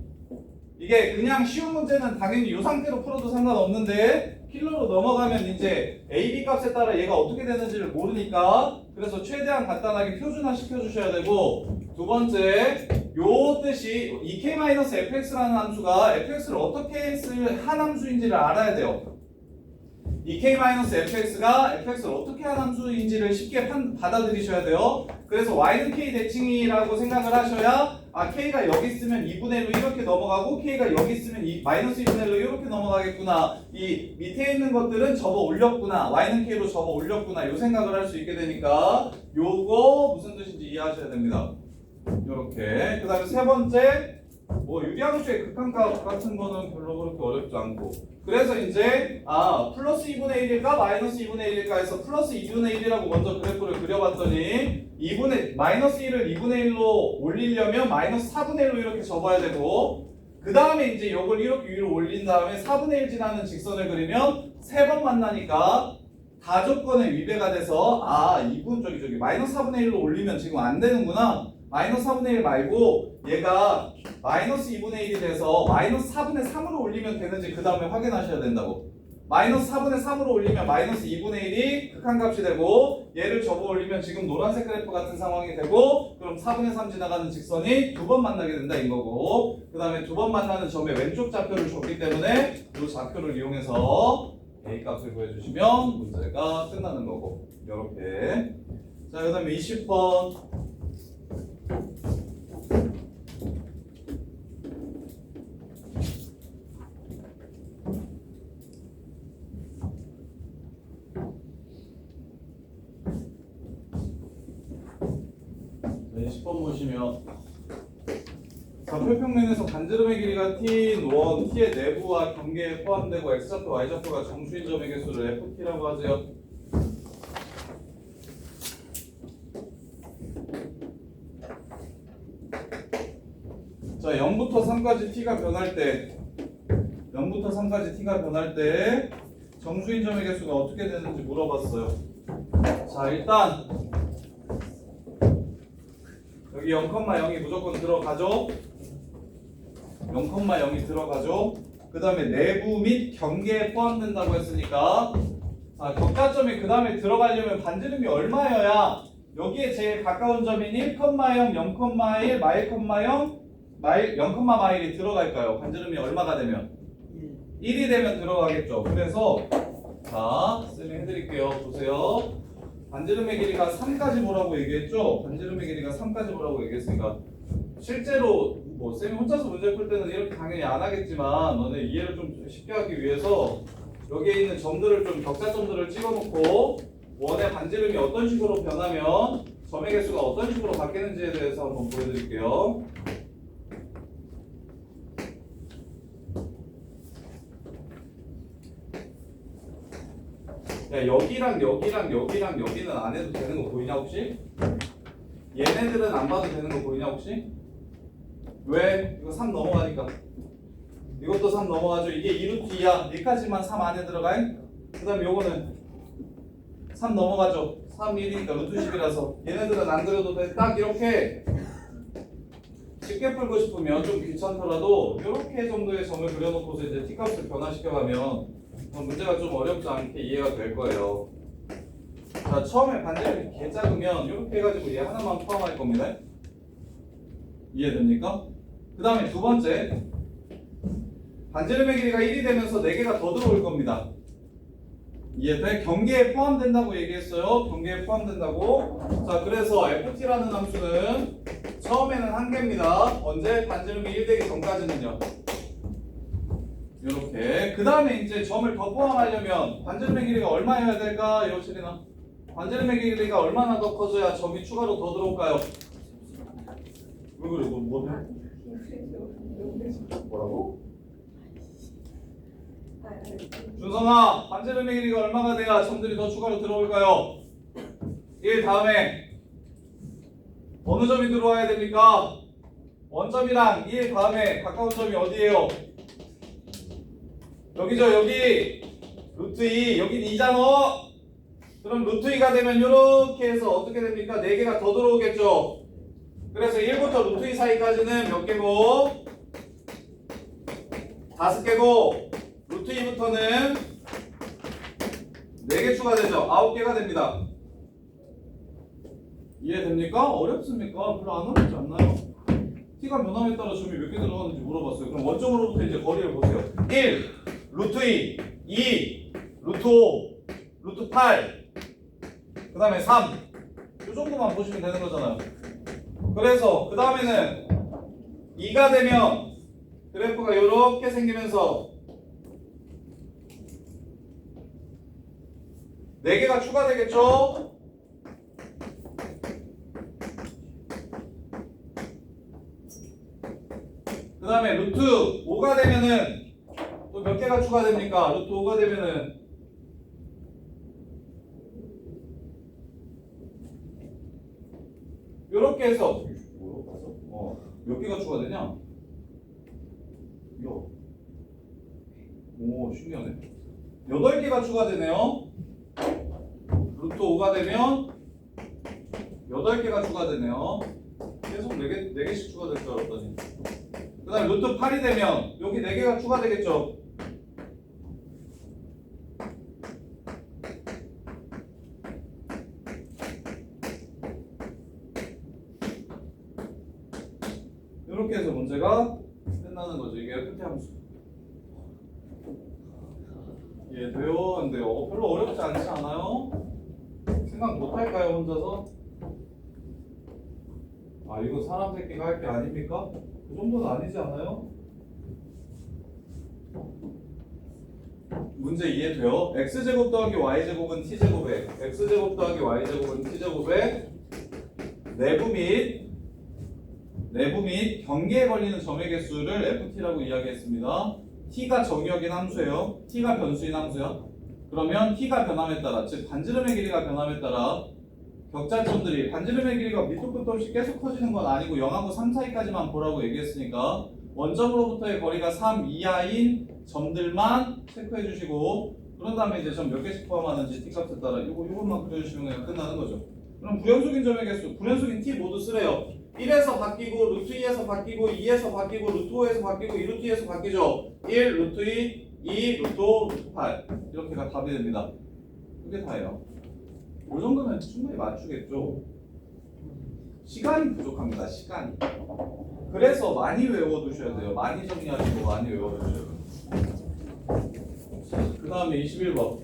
이게 그냥 쉬운 문제는 당연히 이 상태로 풀어도 상관없는데 킬러로 넘어가면 이제 A, B 값에 따라 얘가 어떻게 되는지를 모르니까 그래서 최대한 간단하게 표준화 시켜주셔야 되고, 두 번째 요 뜻이 EK-fx라는 함수가 fx를 어떻게 한 함수인지를 알아야 돼요. EK-fx가 fx를 어떻게 한 함수인지를 쉽게 받아들이셔야 돼요. 그래서 y는 k 대칭이라고 생각을 하셔야 k가 여기 있으면 2분의 1로 이렇게 넘어가고 k가 여기 있으면 마이너스 2분의 1로 이렇게 넘어가겠구나. 이 밑에 있는 것들은 접어 올렸구나. y는 k로 접어 올렸구나. 요 생각을 할 수 있게 되니까 요거 무슨 뜻인지 이해하셔야 됩니다. 요렇게. 그 다음에 세 번째 뭐 유리함수의 극한값 같은 거는 별로 그렇게 어렵지 않고, 그래서 이제 플러스 2분의 1일까 마이너스 2분의 1일까 해서 플러스 2분의 1이라고 먼저 그래프를 그려봤더니 마이너스 1을 2분의 1로 올리려면 마이너스 4분의 1로 이렇게 접어야 되고, 그 다음에 이제 요걸 이렇게 위로 올린 다음에 4분의 1 지나는 직선을 그리면 세 번 만나니까 다조건의 위배가 돼서 저기 마이너스 4분의 1로 올리면 지금 안 되는구나. 마이너스 4분의 1 말고 얘가 마이너스 2분의 1이 돼서 마이너스 4분의 3으로 올리면 되는지 그 다음에 확인하셔야 된다고. 마이너스 4분의 3으로 올리면 마이너스 2분의 1이 극한값이 되고, 얘를 접어 올리면 지금 노란색 그래프 같은 상황이 되고, 그럼 4분의 3 지나가는 직선이 두 번 만나게 된다 인 거고, 그 다음에 두 번 만나는 점의 왼쪽 좌표를 줬기 때문에 이 좌표를 이용해서 A 값을 구해주시면 문제가 끝나는 거고, 이렇게. 자, 그 다음에 20번. 네, 10번 보시면 좌표평면에서 반지름의 길이가 t인 원, t의 내부와 경계에 포함되고 x좌표, y좌표가 정수인 점의 개수를 ft라고 하세요. 자, 0부터 3까지 t가 변할 때 0부터 3까지 t가 변할 때 정수인 점의 개수가 어떻게 되는지 물어봤어요. 자, 일단 여기 0,0이 무조건 들어가죠. 0,0이 들어가죠. 그 다음에 내부 및 경계에 포함된다고 했으니까 자, 격자점이 그 다음에 들어가려면 반지름이 얼마여야 여기에 제일 가까운 점인 1,0, 0,1, 마일, 0,마일이 들어갈까요? 반지름이 얼마가 되면? 1이 되면 들어가겠죠. 그래서 자, 쌤이 해드릴게요. 보세요. 반지름의 길이가 3까지 보라고 얘기했죠? 반지름의 길이가 3까지 보라고 얘기했으니까 실제로 뭐 쌤이 혼자서 문제 풀 때는 이렇게 당연히 안 하겠지만 너네 이해를 좀 쉽게 하기 위해서 여기에 있는 점들을 좀 격자점들을 찍어놓고 원의 반지름이 어떤 식으로 변하면 점의 개수가 어떤 식으로 바뀌는지에 대해서 한번 보여드릴게요. 야, 여기랑 여기는 안 해도 되는 거 보이냐 혹시? 얘네들은 안 봐도 되는 거 보이냐 혹시? 왜? 이거 3 넘어가니까. 이것도 3 넘어가죠. 이게 2루트 2야. 여기까지만 3 안에 들어가요. 그 다음에 요거는 3 넘어가죠. 3, 1이니까 루트 10이라서 얘네들은 안 그려도 돼. 딱 이렇게 쉽게 풀고 싶으면 좀 귀찮더라도 이렇게 정도의 점을 그려놓고서 이제 t값을 변화시켜가면 문제가 좀 어렵지 않게 이해가 될 거예요. 자, 처음에 반지름이 개 작으면 이렇게 해가지고 얘 하나만 포함할 겁니다. 이해됩니까? 그 다음에 두 번째, 반지름의 길이가 1이 되면서 4개가 더 들어올 겁니다. 이해돼? 경계에 포함된다고 얘기했어요. 경계에 포함된다고. 자, 그래서 ft라는 함수는 처음에는 1개입니다. 언제? 반지름이 1 되기 전까지는요. 이렇게. 그 다음에 이제 점을 더 포함하려면 반지름의 길이가 얼마여야 될까? 여실이나 반지름의 길이가 얼마나 더 커져야 점이 추가로 더 들어올까요? 왜 그래? 뭐냐? 뭐라고? 준성아, 반지름의 길이가 얼마가 돼야 점들이 더 추가로 들어올까요? 1 다음에 어느 점이 들어와야 됩니까? 원점이랑 1 다음에 가까운 점이 어디예요? 여기죠. 여기 루트 2, 여긴 2잖아. 그럼 루트 2가 되면 이렇게 해서 어떻게 됩니까? 4개가 더 들어오겠죠. 그래서 1부터 루트 2 사이까지는 몇 개고? 5개고, 루트 2부터는 4개 추가되죠. 9개가 됩니다. 이해됩니까? 어렵습니까? 별로 안 어렵지 않나요? t가 변함에 따라 점이 몇 개 들어가는지 물어봤어요. 그럼 원점으로부터 이제 거리를 보세요. 1, 루트 2, 2, 루트 5, 루트 8, 그 다음에 3. 이 정도만 보시면 되는 거잖아요. 그래서 그 다음에는 2가 되면 그래프가 이렇게 생기면서 4개가 추가되겠죠? 그 다음에 루트 5가 되면은 또 몇 개가 추가됩니까? 루트 5가 되면은 이렇게 해서 몇 개가 추가되냐? 오, 신기하네. 8개가 추가되네요. 루트 5가 되면 8개가 추가되네요. 계속 4개씩 추가될 줄 알았더니. 그 다음에 루트 8이 되면 여기 4개가 추가되겠죠. 이렇게 해서 문제가 끝나는 거죠. 이게 FT 함수. 이해돼요? 안 돼요? 별로 어렵지 않지 않아요? 생각 못 할까요, 혼자서? 아, 이거 사람 새끼가 할 게 아닙니까? 그 정도는 아니지 않아요? 문제 이해돼요? x제곱 더하기 y제곱은 t제곱에 x제곱 더하기 y제곱은 t제곱에 내부 및 경계에 걸리는 점의 개수를 ft라고 이야기했습니다. t가 정의역인 함수예요. t가 변수인 함수야. 그러면 t가 변함에 따라, 즉 반지름의 길이가 변함에 따라 격자점들이, 반지름의 길이가 밑도 끝도 없이 계속 커지는 건 아니고 0하고 3 사이까지만 보라고 얘기했으니까 원점으로부터의 거리가 3 이하인 점들만 체크해 주시고, 그런 다음에 이제 점 몇 개씩 포함하는지 t값에 따라 이것만 그려주시면 그냥 끝나는 거죠. 그럼 불연속인 점의 개수, 불연속인 t 모두 쓰래요. 1에서 바뀌고, 루트 2에서 바뀌고, 2에서 바뀌고, 루트 5에서 바뀌고, 2루트 2에서 바뀌죠. 1, 루트 2, 2, 루트 5, 루트 8. 이렇게가 답이 됩니다. 그게 다예요. 이 정도면 충분히 맞추겠죠. 시간이 부족합니다. 시간이. 그래서 많이 외워두셔야 돼요. 많이 정리하시고 많이 외워두셔야 돼요. 그 다음에 21번.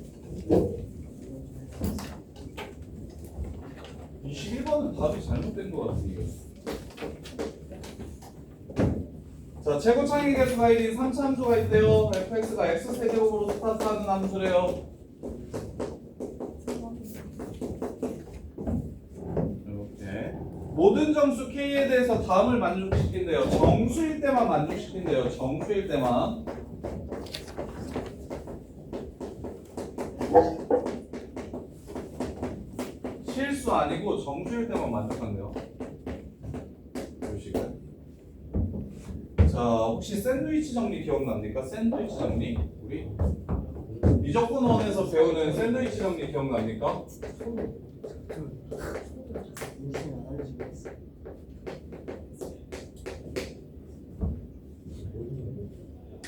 21번은 답이 잘못된 것 같은데. 자, 최고 창의 개수가 1인 3차 함수가 있대요. fx가 x세제곱으로 스타트하는 함수래요. 이렇게 모든 정수 k에 대해서 다음을 만족시킨대요. 정수일 때만 만족시킨대요. 정수일 때만. 실수 아니고 정수일 때만 만족한대요. 요식은. 자, 혹시 샌드위치 정리 기억납니까? 샌드위치 정리? 우리 미적분원에서 배우는 샌드위치 정리 기억납니까?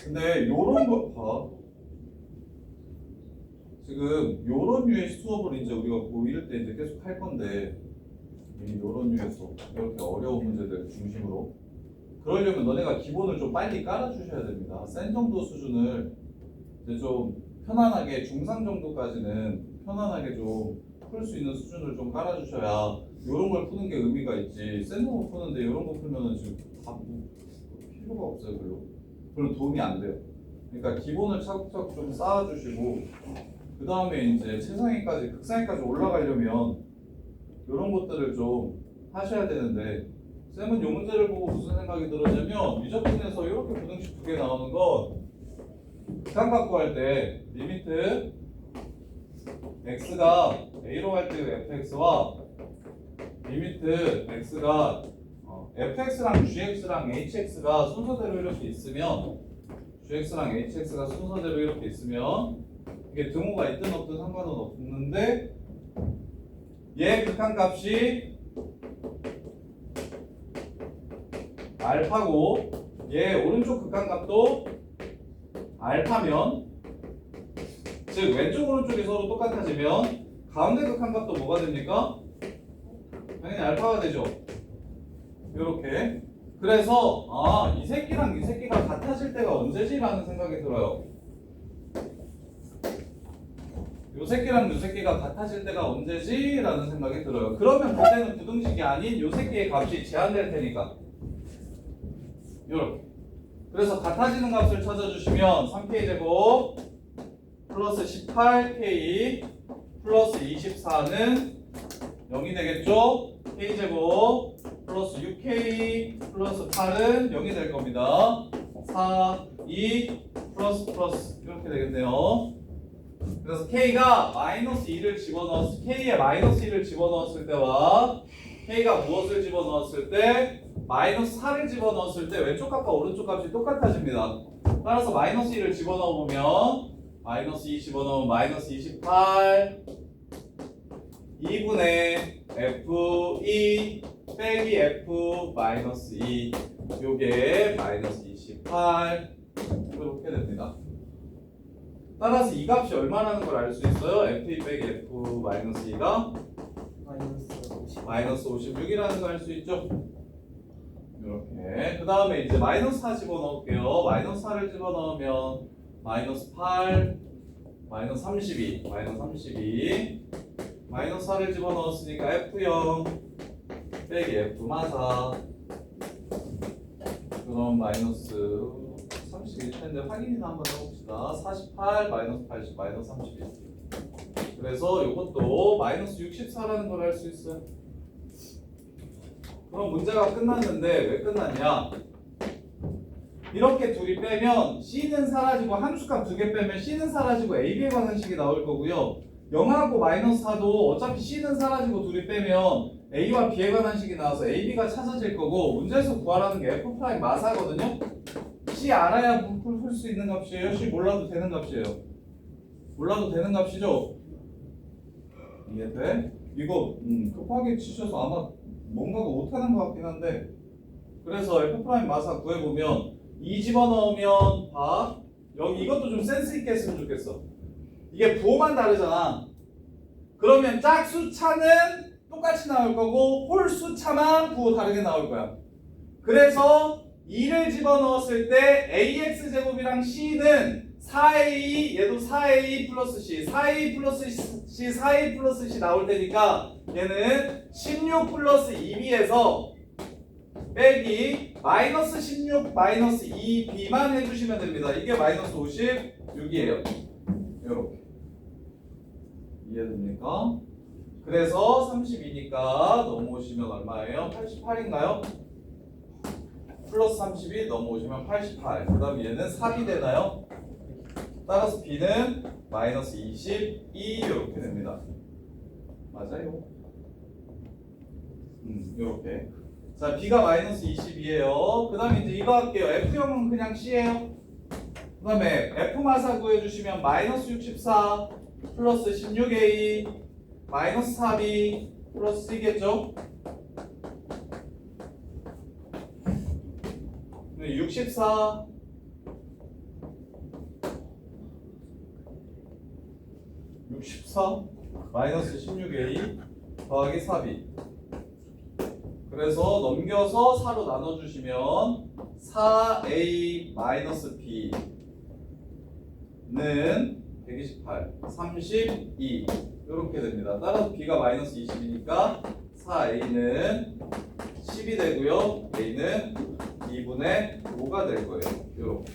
근데 요런 거 봐. 지금 요런 류의 수업을 이제 우리가 고1 때 이제 계속 할 건데 요런 류의 수업, 이렇게 어려운 문제들 중심으로 그러려면 너네가 기본을 좀 빨리 깔아주셔야 됩니다. 센 정도 수준을 이제 좀 편안하게 중상 정도까지는 편안하게 좀 풀 수 있는 수준을 좀 깔아주셔야 이런 걸 푸는 게 의미가 있지. 센 거 푸는데 이런 거 풀면은 지금 다 필요가 없어요. 별로 도움이 안 돼요. 그러니까 기본을 차곡차곡 좀 쌓아주시고 그 다음에 이제 최상위까지 극상위까지 올라가려면 이런 것들을 좀 하셔야 되는데 쌤은 이 문제를 보고 무슨 생각이 들었냐면 미적분에서 이렇게 부등식 두 개 나오는 건 극한값 구할 때 리미트 x가 a로 갈 때 fx와 리미트 x가 fx랑 gx랑 hx가 순서대로 이렇게 있으면 gx랑 hx가 순서대로 이렇게 있으면 이게 등호가 있든 없든 상관은 없는데 얘 극한값이 알파고 얘 오른쪽 극한값도 알파면 즉 왼쪽 오른쪽이 서로 똑같아지면 가운데 극한값도 뭐가 됩니까? 당연히 알파가 되죠. 이렇게 그래서 이 새끼랑 이 새끼가 같아질 때가 언제지? 라는 생각이 들어요. 요 새끼랑 요 새끼가 같아질 때가 언제지? 라는 생각이 들어요. 그러면 그때는 부등식이 아닌 요 새끼의 값이 제한될 테니까 요렇게 그래서 같아지는 값을 찾아주시면 3k제곱 플러스 18k 플러스 24는 0이 되겠죠? k제곱 플러스 6k 플러스 8은 0이 될 겁니다. 4, 2 플러스 이렇게 되겠네요. 그래서 k가 마이너스 2를 집어넣었을 k에 마이너스 2를 집어넣었을 때와 k가 무엇을 집어넣었을 때 마이너스 4를 집어넣었을 때 왼쪽 값과 오른쪽 값이 똑같아집니다. 따라서 마이너스 2를 집어넣어보면 마이너스 2 집어넣으면 마이너스 28 2분의 f2 빼기 f 마이너스 2 요게 마이너스 28 이렇게 됩니다. 따라서 이 값이 얼마라는 걸 알 수 있어요? f2 빼기 f 마이너스 2가 마이너스 56이라는 걸 알 수 있죠? 이렇게 그 다음에 이제 마이너스 4 집어넣을게요. 마이너스 4를 집어넣으면 마이너스 8 마이너스 32 마이너스 4를 집어넣었으니까 f0 빼기 f 마사 그럼 마이너스 31 텐데 확인이나 한번 해봅시다. 48 마이너스 80 마이너스 31 그래서 이것도 마이너스 64라는 걸 알 수 있어요. 그럼 문제가 끝났는데 왜 끝났냐? 이렇게 둘이 빼면 C는 사라지고 함수값 두 개 빼면 C는 사라지고 AB에 관한 식이 나올 거고요. 0하고 마이너스 4도 어차피 C는 사라지고 둘이 빼면 A와 B에 관한 식이 나와서 AB가 찾아질 거고 문제에서 구하라는 게 F' 마사거든요. C 알아야 풀 수 있는 값이에요. C 몰라도 되는 값이에요. 몰라도 되는 값이죠. 이해돼? 이거 급하게 치셔서 아마 뭔가가 못하는 것 같긴 한데 그래서 F' 마사 구해보면 2 집어넣으면 봐 여기 이것도 좀 센스 있게 했으면 좋겠어. 이게 부호만 다르잖아. 그러면 짝수차는 똑같이 나올 거고 홀수차만 부호 다르게 나올 거야. 그래서 2를 집어넣었을 때 ax제곱이랑 c는 4a, 얘도 4a 플러스 c, 4a 플러스 c, 4a 플러스 c 나올 테니까 얘는 16 플러스 2b에서 빼기 마이너스 16 마이너스 2b만 해주시면 됩니다. 이게 마이너스 56이에요. 이렇게 이해됩니까? 그래서 32니까 넘어오시면 얼마예요? 88인가요? 플러스 32 넘어오시면 88. 그 다음 얘는 4b 되나요? 따라서 b는 마이너스 22 이렇게 됩니다. 맞아요. 이렇게. 자, b가 마이너스 22예요. 그 다음에 이제 이거 할게요. f형은 그냥 c예요. 그 다음에 f마사 구해주시면 마이너스 64 플러스 16a 마이너스 4b 플러스 3겠죠? 64 마이너스 16a 더하기 4b. 그래서 넘겨서 4로 나눠주시면 4a 마이너스 b는 128, 32 이렇게 됩니다. 따라서 b가 마이너스 20이니까 4a는 10이 되고요. a는 2분의 5가 될 거예요. 이렇게.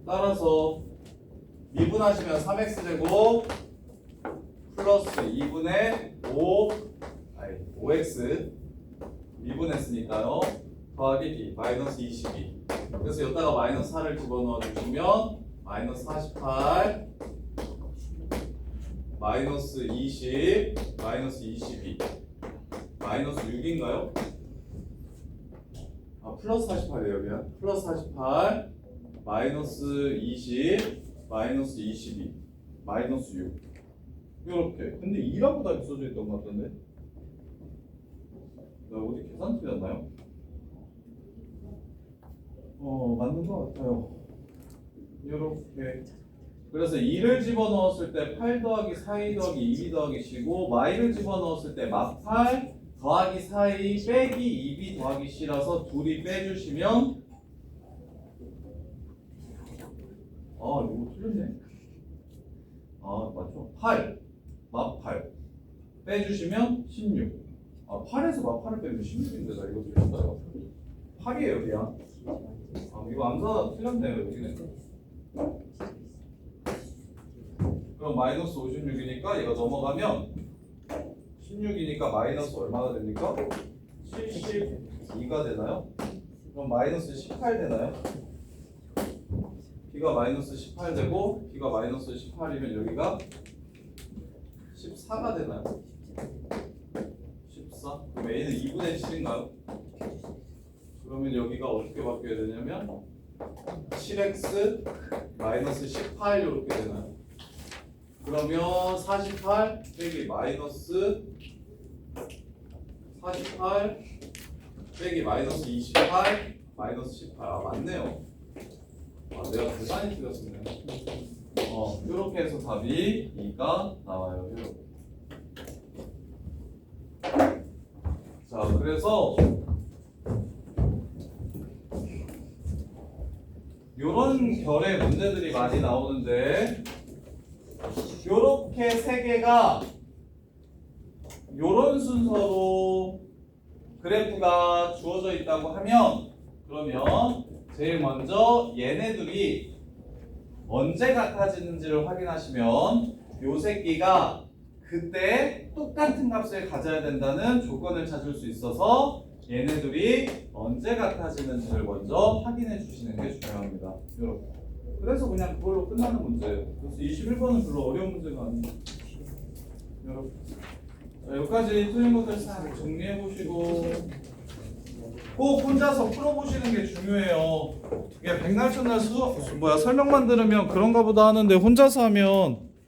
따라서 미분하시면 3x제곱 플러스 2분의 5x 미분했으니까요. 더하기 b 마이너스 22. 그래서 여기다가 마이너스 4를 집어넣어 주시면 마이너스 48 마이너스 20 마이너스 22 마이너스 6인가요? 아 플러스 48이에요. 미안. 플러스 48 마이너스 20 마이너스 22 마이너스 6 이렇게. 근데 2라고 다 써져 있던 것 같던데 나 어디 계산 틀렸나요? 맞는 것 같아요. 이렇게. 그래서 2를 집어넣었을 때 8 더하기 4a 더하기 2b 더하기 c고 y를 집어넣었을 때 마8 더하기 4a 빼기 2b 더하기 c라서 둘이 빼주시면 이거 틀렸네. 맞죠? 8 마8 빼주시면 16. 8에서 마8을 빼면 16인데 나 이거 틀렸어요. 8이에요 그냥. 이거 암사 틀렸네요 여기는. 그럼 마이너스 56이니까 이거 넘어가면 16이니까 마이너스 얼마가 됩니까? 72가 되나요? 그럼 마이너스 18 되나요? b가 마이너스 18 되고 b가 마이너스 18이면 여기가 14가 되나요? 14? 그럼 a는 2분의 7인가요? 그러면 여기가 어떻게 바뀌어야 되냐면 7x 마이너스 18 이렇게 되나요? 그러면 48 빼기 마이너스 48 빼기 마이너스 28 마이너스 18. 맞네요. 내가 계산이 틀렸었네. 이렇게 해서 답이 2가 나와요. 이렇게. 자, 그래서 요런 결의 문제들이 많이 나오는데 요렇게 세 개가 요런 순서로 그래프가 주어져 있다고 하면 그러면 제일 먼저 얘네들이 언제 같아지는지를 확인하시면 요 새끼가 그때 똑같은 값을 가져야 된다는 조건을 찾을 수 있어서 얘네들이 언제 같아지는지를 먼저 확인해 주시는 게 중요합니다. 이렇게. 그래서 그냥 그걸로 끝나는 문제예요. 그래서 21번은 별로 어려운 문제가 아니에요. 이렇게. 자, 여기까지 틀린 것들 싹 정리해 보시고 꼭 혼자서 풀어보시는 게 중요해요. 이게 백날 첫날 설명만 들으면 그런가 보다 하는데 혼자서 하면